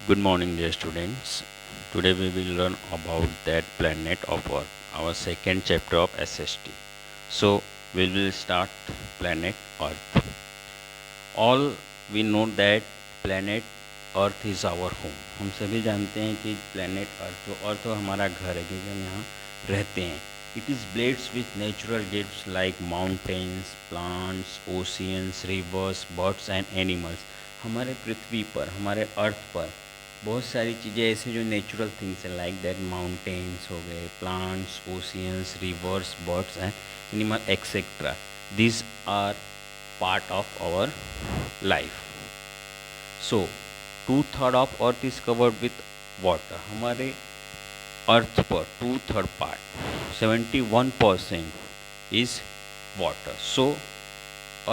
Good morning, dear students. Today we will learn about that planet of Earth, our second chapter of SST. So we will start planet Earth. All we know that planet Earth is our home. हम सभी जानते हैं कि planet Earth जो Earth हमारा घर है क्योंकि हम यहाँ रहते हैं. It is blessed with natural gifts like mountains, plants, oceans, rivers, birds and animals. हमारे पृथ्वी पर, हमारे अर्थ पर बहुत सारी चीज़ें ऐसी जो नेचुरल थिंग्स हैं लाइक दैट माउंटेन्स हो गए, plants, oceans, rivers, birds and animal etcetera. This are part of our life. So 2/3 of earth is covered with water. हमारे अर्थ पर 2/3 part 71% is water. So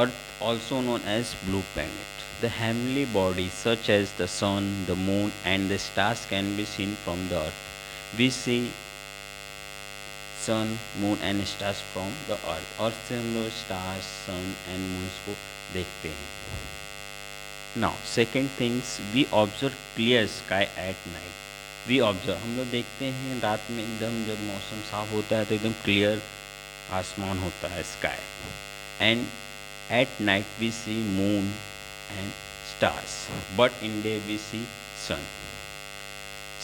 earth also known as blue planet. The heavenly bodies such as the sun, the moon and the stars can be seen from the earth. We see sun, moon and stars from the earth. अर्थ से हम लोग stars, sun and moons को देखते हैं. Now second things, we observe clear sky at night. We observe, हम लोग देखते हैं रात में एकदम जब मौसम साफ होता है तो एकदम क्लियर आसमान होता है, sky. And at night we see moon and stars, but in day we see sun.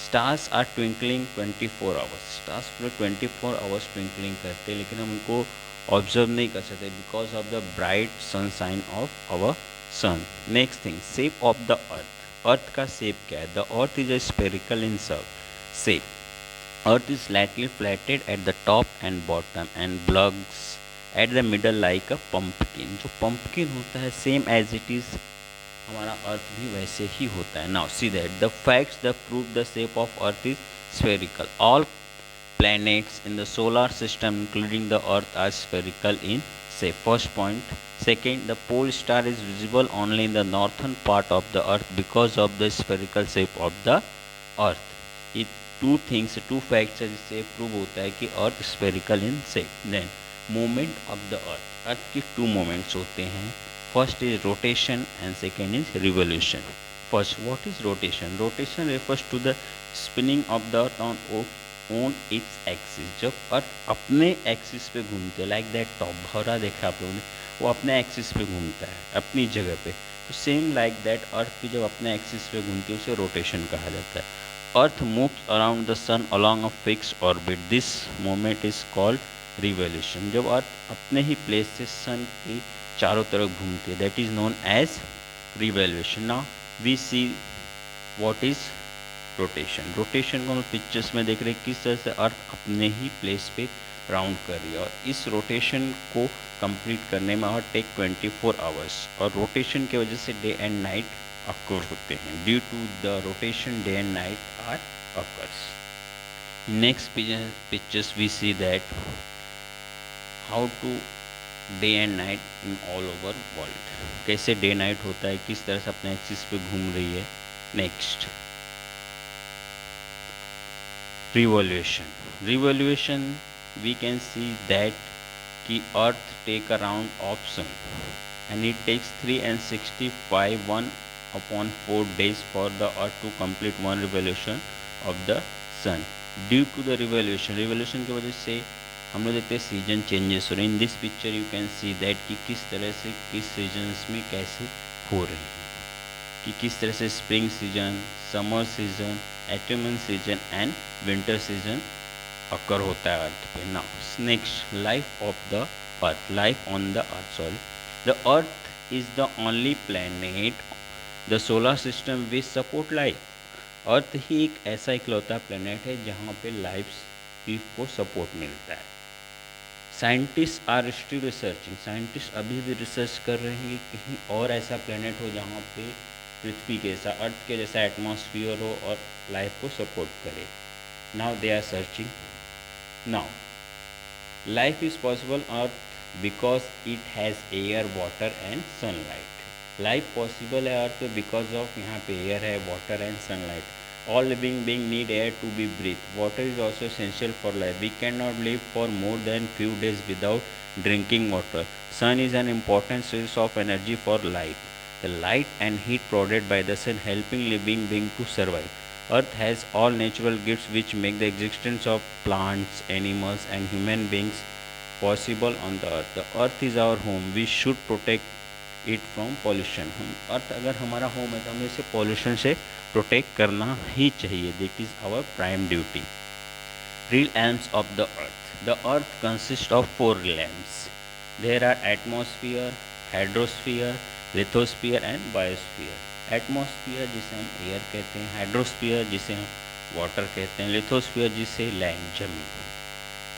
Stars are twinkling 24 hours. Stars पूरे 24 hours twinkling करते हैं लेकिन हम उनको ऑब्जर्व नहीं कर सकते because of the bright sunshine of our sun. Next thing, shape of the earth. Earth का shape क्या है? The earth is a spherical in shape. Earth is slightly flattened at the top and bottom and plugs at the middle like a pumpkin. जो pumpkin होता है same as it is हमारा अर्थ भी वैसे ही होता है. Now see that the facts the prove the shape of earth is spherical. All planets in the solar system including the earth are spherical in shape. First point. Second, the pole star is visible only in the northern part of the earth because of the spherical shape of the earth. ये two facts है जिससे prove होता है कि earth spherical in shape. Then movement of the earth. Earth की two movements होते हैं. First is rotation and second is revolution. First, what is rotation? Rotation refers to the spinning of the earth on its axis. जब earth अपने axis पे घूमते हैं like that top भौरा देखा आप लोगों ने, वो अपने एक्सिस पे घूमता है अपनी जगह पे. तो सेम लाइक दैट अर्थ भी जब अपने एक्सिस पे घूमती है उसे रोटेशन कहा जाता है. Earth moves around the sun along a fix orbit. This moment is called revolution. जब अर्थ अपने ही प्लेस से सन की चारों तरफ घूमती है, that is known as revolution. Now we see what is rotation. Rotation को हम पिक्चर्स में देख रहे हैं किस तरह से अर्थ अपने ही प्लेस पे राउंड कर रही है. और इस रोटेशन को कंप्लीट करने में और टेक 24 आवर्स. और रोटेशन की वजह से डे एंड नाइट अक्कर होते हैं. Due to the rotation day and night are occurs. Next pictures we see that how to day and night in all over world. कैसे डे नाइट होता है, किस तरह से अपने एक्सिस पे घूम रही है. Next, revolution. Revolution we can see that कि earth take around of sun and it takes 365 1/4 days for the earth to complete one revolution of the sun. Due to the revolution की वजह से हम लोग देखते हैं सीजन चेंजेस हो रहे हैं. In this picture you can see that कि किस तरह से किस सीजन्स में कैसे हो रही है, कि किस तरह से spring season, summer season, autumn season and winter season occur होता है अर्थ पे. Now next, life of the earth. Life on the earth, sorry. The earth is the only planet the solar system which support life. Earth ही एक ऐसा इकलौता planet है जहाँ पे लाइफ को सपोर्ट मिलता है. Scientist are still researching. Scientist अभी भी रिसर्च कर रहे हैं कि कहीं और ऐसा प्लेनेट हो जहाँ पे पृथ्वी के जैसा, अर्थ के जैसा एटमॉस्फेयर हो और लाइफ को सपोर्ट करे. Now they are searching. Now life is possible earth because it has air, water and sunlight. Life possible है अर्थ पे बिकॉज ऑफ यहाँ पे एयर है, water and sunlight. All living beings need air to be breathed. Water is also essential for life. We cannot live for more than few days without drinking water. Sun is an important source of energy for life. the light and heat provided by the sun helping living beings to survive. Earth has all natural gifts which make the existence of plants, animals, and human beings possible on the earth. The earth is our home. We should protect it from pollution. हम अर्थ अगर हमारा home है तो हमें इसे pollution से protect करना ही चाहिए. That is our prime duty. Real elements of the earth. The earth consists of four realms. There are atmosphere, hydrosphere, lithosphere and biosphere. Atmosphere जिसे हम एयर कहते हैं, हाइड्रोस्फियर जिसे हम वाटर कहते हैं, लिथोस्फियर जिसे लैंड जमीन,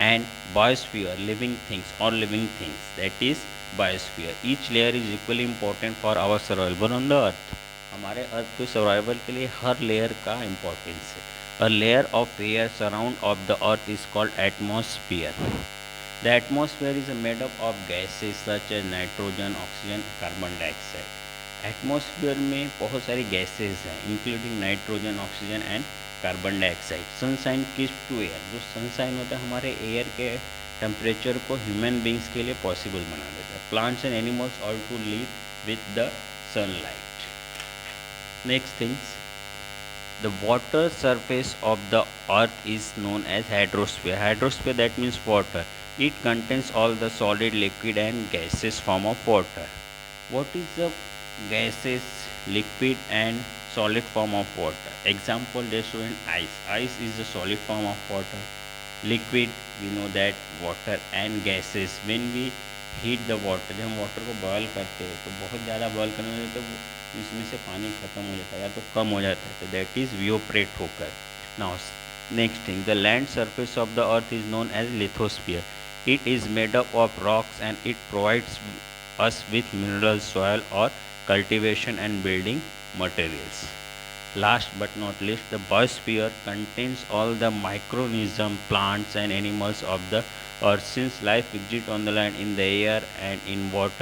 एंड बायोस्फियर लिविंग थिंग्स और living things, that is biosphere. Each layer is equally important for our survival on the earth. हमारे अर्थ के सर्वाइवल के लिए हर लेयर का इम्पोर्टेंस है. A layer of air surround of the earth is called atmosphere. The atmosphere is made up of gases such as nitrogen, oxygen, carbon dioxide. Atmosphere में बहुत सारी गैसेज हैं including nitrogen, oxygen and carbon dioxide. Sunshine keeps to air. जो sunshine होता है हमारे air के temperature को ह्यूमन बींग्स के लिए पॉसिबल बना देता है. Plants and animals all to live with the sunlight. Next things, the water surface of the earth is known as hydrosphere. Hydrosphere, that means water. It contains all the solid, liquid and gaseous form of water. What is the gaseous, liquid and solid form of water? Example, they show in ice. Ice is the solid form of water. Liquid, we know that water, and gases. When we heat the water, जब हम water को boil करते हैं तो बहुत ज़्यादा boil करने लगे तो इसमें से पानी ख़त्म हो जाता है या तो कम हो जाता है, तो दैट इज़ वियोपरेट होकर. Now next thing, the land surface of the earth is known as lithosphere. It is made up of rocks and it provides us with mineral soil or cultivation and building materials. Last but not least, the biosphere contains all the microorganisms, plants and animals of the earth. Since life exists on the land, in the air and in water,